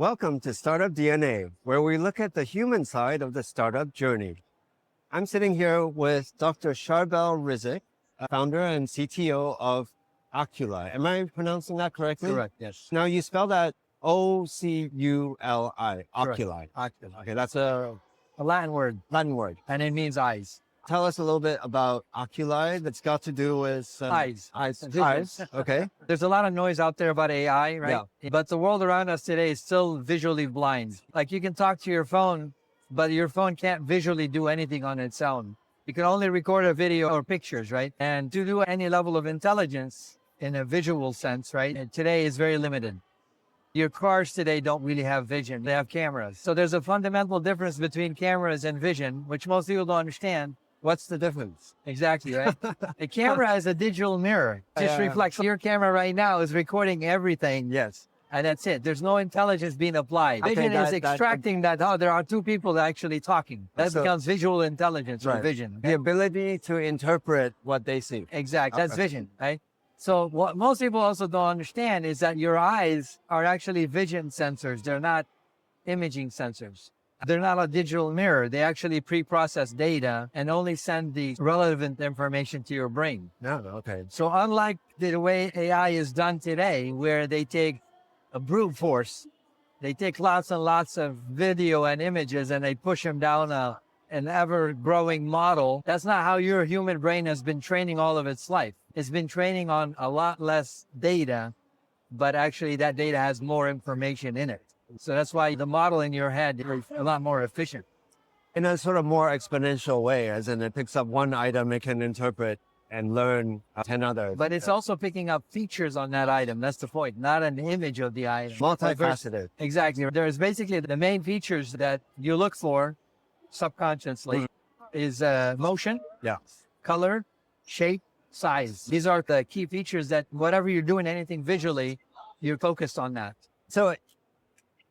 Welcome to Startup DNA, where we look at the human side of the startup journey. I'm sitting here with Dr. Charbel Rizk, founder and CTO of Oculi. Am I pronouncing that correctly? Correct, yes. Now you spell that O-C-U-L-I, Correct. Oculi. Oculi. Okay, that's a A Latin word, Latin word. and it means eyes. Tell us a little bit about Oculi that's got to do with Eyes. Eyes. Vision. Eyes. Okay. There's a lot of noise out there about AI, right? Yeah. But the world around us today is still visually blind. Like you can talk to your phone, but your phone can't visually do anything on its own. You can only record a video or pictures, right? And to do any level of intelligence in a visual sense, right? And today is very limited. Your cars today don't really have vision. They have cameras. So there's a fundamental difference between cameras and vision, which most people don't understand. What's the difference? Exactly, right? A camera is a digital mirror. Just Yeah. reflects. Your camera right now is recording everything, Yes. and that's it. There's no intelligence being applied. Okay, Vision is that- extracting that, oh, there are two people actually talking. That So- becomes visual intelligence or Right. vision. The ability to interpret what they see. Exactly. That's Okay. vision, right? So what most people also don't understand is that your eyes are actually vision sensors. They're not imaging sensors. They're not a digital mirror. They actually pre-process data and only send the relevant information to your brain. No, okay. So unlike the way AI is done today, where they take a brute force, they take lots and lots of video and images and they push them down an ever-growing model. That's not how your human brain has been training all of its life. It's been training on a lot less data, but actually that data has more information in it. So that's why the model in your head is a lot more efficient. In a sort of more exponential way, as in it picks up one item, it can interpret and learn 10 others. But it's also picking up features on that item. That's the point, not an image of the item. Multifaceted. Exactly. There's basically the main features that you look for subconsciously is motion, Yeah. color, shape, size. These are the key features that whatever you're doing, anything visually, you're focused on that. So,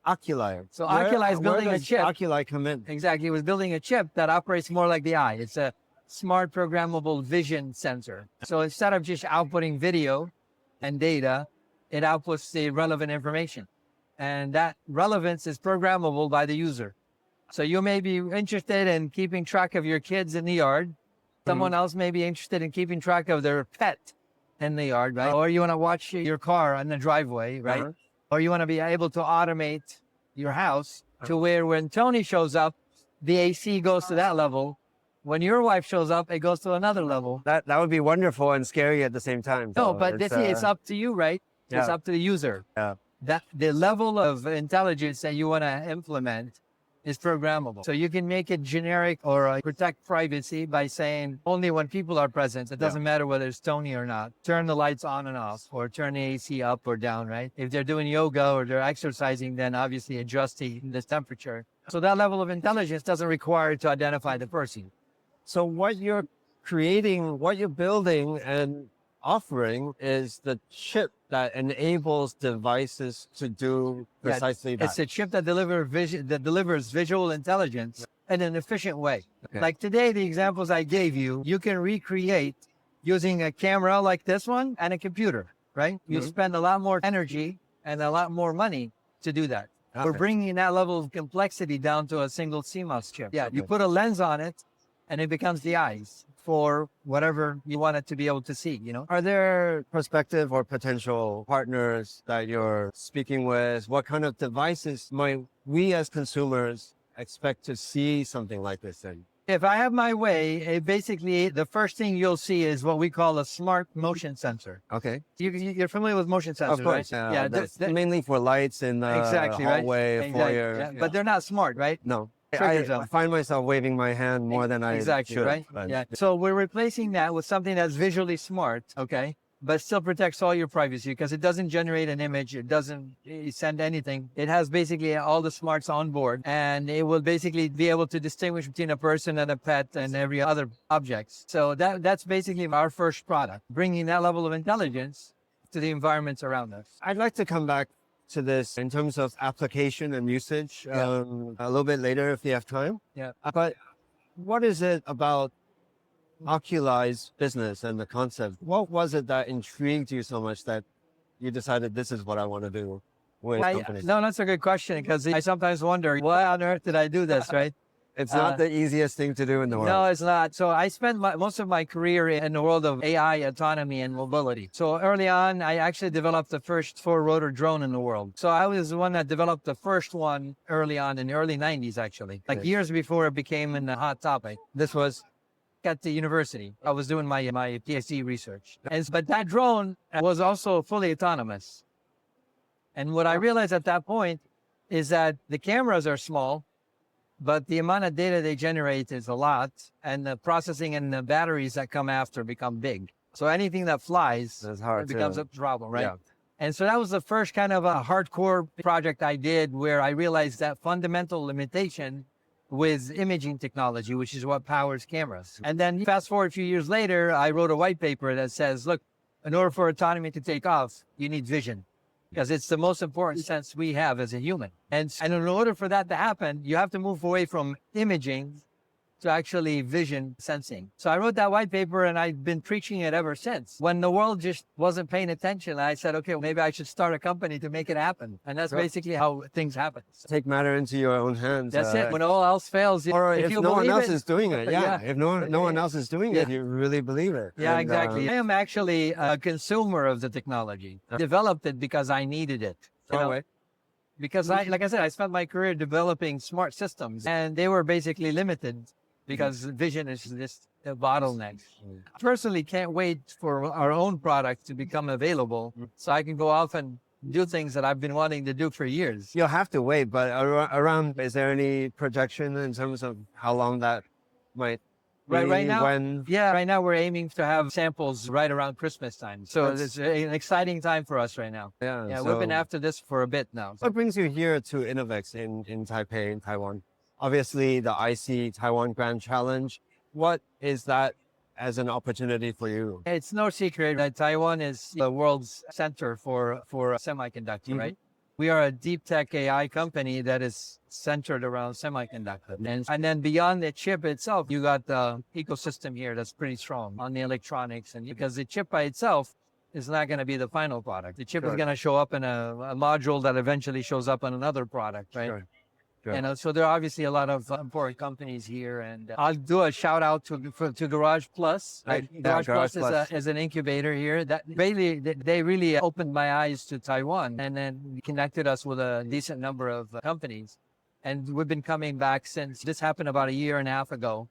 Oculi. So Oculi is building where a does chip. Oculi come in? Exactly. It was building a chip that operates more like the eye. It's a smart programmable vision sensor. So instead of just outputting video and data, it outputs the relevant information. And that relevance is programmable by the user. So you may be interested in keeping track of your kids in the yard. Someone else may be interested in keeping track of their pet in the yard, right? Or you want to watch your car on the driveway, right? Uh-huh. Or you want to be able to automate your house to where when Tony shows up, the AC goes to that level. When your wife shows up, it goes to another level. That would be wonderful and scary at the same time. No, So but it's up to you, right? It's yeah. up to the user. Yeah. That the level of intelligence that you want to implement is programmable. So you can make it generic or protect privacy by saying only when people are present. It doesn't matter whether it's Tony or not. Turn the lights on and off or turn the AC up or down, right? If they're doing yoga or they're exercising, then obviously adjust the temperature. So that level of intelligence doesn't require to identify the person. So what you're creating, what you're building and offering is the chip that enables devices to do precisely that. It's a chip that delivers visual intelligence in an efficient way. Okay. Like today, the examples I gave you, you can recreate using a camera like this one and a computer, right? You spend a lot more energy and a lot more money to do that. We're Okay. bringing that level of complexity down to a single CMOS chip. Yeah, you put a lens on it and it becomes the eyes for whatever you want it to be able to see, you know? Are there prospective or potential partners that you're speaking with? What kind of devices might we as consumers expect to see something like this in? If I have my way, basically the first thing you'll see is what we call a smart motion sensor. Okay. You're familiar with motion sensors, Of course. right? Yeah. That's mainly for lights in the exactly, hallway, right? foyer. Exactly, yeah. But they're not smart, right? No. Trigger I zone. find myself waving my hand more than I Exactly, should. right? But- Yeah. So we're replacing that with something that's visually smart, okay? But still protects all your privacy because it doesn't generate an image. It doesn't send anything. It has basically all the smarts on board and it will basically be able to distinguish between a person and a pet and every other object. So that's basically our first product, bringing that level of intelligence to the environments around us. I'd like to come back to this in terms of application and usage a little bit later if you have time. Yeah. But what is it about Oculi's business and the concept? What was it that intrigued you so much that you decided this is what I want to do? with companies? No, that's a good question because I sometimes wonder, why on earth did I do this, right? It's not the easiest thing to do in the world. No, it's not. So I spent most of my career in the world of AI, autonomy, and mobility. So early on, I actually developed the first four-rotor drone in the world. So I was the one that developed the first one early on in the early 90s, actually, like years before it became a hot topic. This was at the university. I was doing my PhD research. But that drone was also fully autonomous. And what I realized at that point is that the cameras are small, but the amount of data they generate is a lot, and the processing and the batteries that come after become big. So anything that flies becomes a problem, right? Yeah. And so that was the first kind of a hardcore project I did where I realized that fundamental limitation with imaging technology, which is what powers cameras. And then fast forward a few years later, I wrote a white paper that says, look, in order for autonomy to take off, you need vision, because it's the most important sense we have as a human. And in order for that to happen, you have to move away from imaging to actually vision sensing. So I wrote that white paper and I've been preaching it ever since. When the world just wasn't paying attention, I said, okay, well, maybe I should start a company to make it happen. And that's basically how things happen. Take matter into your own hands. That's it. When all else fails, or if no one else is doing it. Yeah. If no one else is doing it, you really believe it. Yeah, and, exactly. I am actually a consumer of the technology. I developed it because I needed it. Because like I said, I spent my career developing smart systems and they were basically limited because vision is just a bottleneck. I personally can't wait for our own product to become available so I can go off and do things that I've been wanting to do for years. You'll have to wait, but around, is there any projection in terms of how long that might be? Right now, right now we're aiming to have samples right around Christmas time. So it's an exciting time for us right now. Yeah, so we've been after this for a bit now. What brings you here to InnoVEX in Taipei, in Taiwan? Obviously, the IC Taiwan Grand Challenge. What is that as an opportunity for you? It's no secret that Taiwan is the world's center for semiconductor, right? We are a deep tech AI company that is centered around semiconductor. And then beyond the chip itself, you got the ecosystem here that's pretty strong on the electronics. And because the chip by itself is not going to be the final product. The chip is going to show up in a module that eventually shows up on another product, right? Sure. And so there are obviously a lot of important companies here, and I'll do a shout out to Garage Plus. Garage Plus is an incubator here that they really opened my eyes to Taiwan and then connected us with a decent number of companies. And we've been coming back since this happened about a year and a half ago.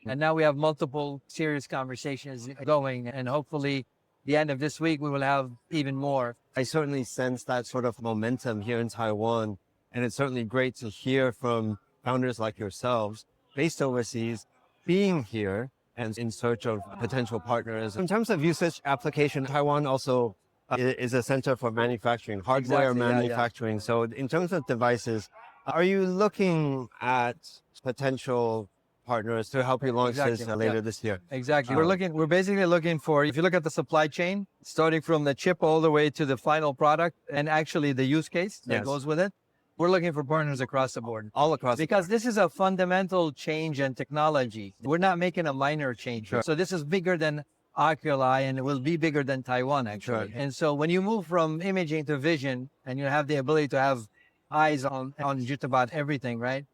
And now we have multiple serious conversations going, and hopefully the end of this week we will have even more. I certainly sense that sort of momentum here in Taiwan. And it's certainly great to hear from founders like yourselves based overseas, being here and in search of potential partners. In terms of usage application, Taiwan also is a center for manufacturing, hardware manufacturing. So in terms of devices, are you looking at potential partners to help you launch this later this year? Exactly. We're basically looking for, if you look at the supply chain, starting from the chip all the way to the final product and actually the use case that goes with it. We're looking for partners across the board. All across the board. Because this is a fundamental change in technology. We're not making a minor change. Sure. So this is bigger than Oculi, and it will be bigger than Taiwan, actually. Sure. And so when you move from imaging to vision, and you have the ability to have eyes on just about everything, right?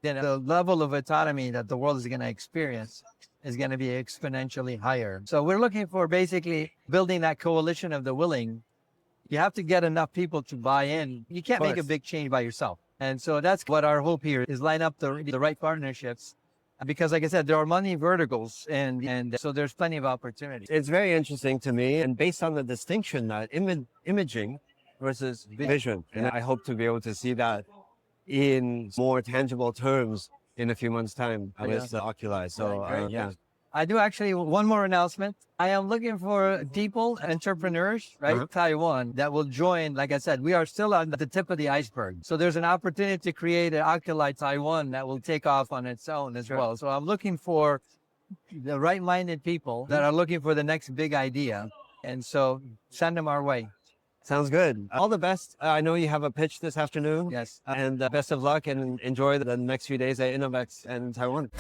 Then the level of autonomy that the world is going to experience is going to be exponentially higher. So we're looking for basically building that coalition of the willing. You have to get enough people to buy in. You can't make a big change by yourself. And so that's what our hope here is, line up the right partnerships. Because like I said, there are many verticals and so there's plenty of opportunities. It's very interesting to me, and based on the distinction that imaging versus vision. And I hope to be able to see that in more tangible terms in a few months' time with the Oculi. So I do actually one more announcement. I am looking for people, entrepreneurs, right? Taiwan that will join. Like I said, we are still on the tip of the iceberg. So there's an opportunity to create an Oculi Taiwan that will take off on its own as well. So I'm looking for the right-minded people that are looking for the next big idea. And so send them our way. Sounds good. All the best. I know you have a pitch this afternoon. Yes. And best of luck and enjoy the next few days at InnoVEX and Taiwan.